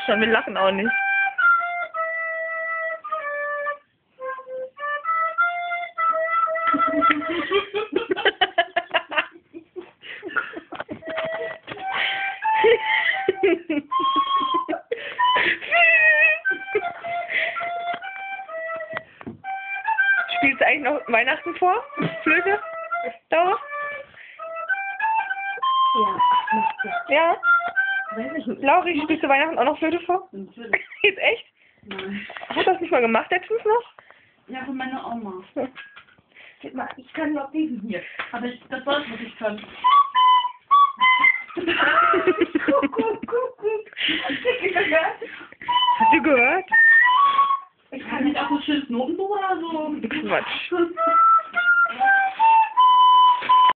schon, wir lachen auch nicht. Spielst du eigentlich noch Weihnachten vor? Flöte? Dauer? Ja, Ja? weiß ich nicht. Lauri, spielst du Weihnachten auch noch Flöte vor? Natürlich. Jetzt echt? Nein. Hast du das nicht mal gemacht letztens noch? Ja, von meiner Oma. Guck mal, ich kann nur diesen hier. Aber das war es, was ich kann. Guck. Hast du gehört? Ich kann nicht auch so schönes Notenbuch oder so. Quatsch.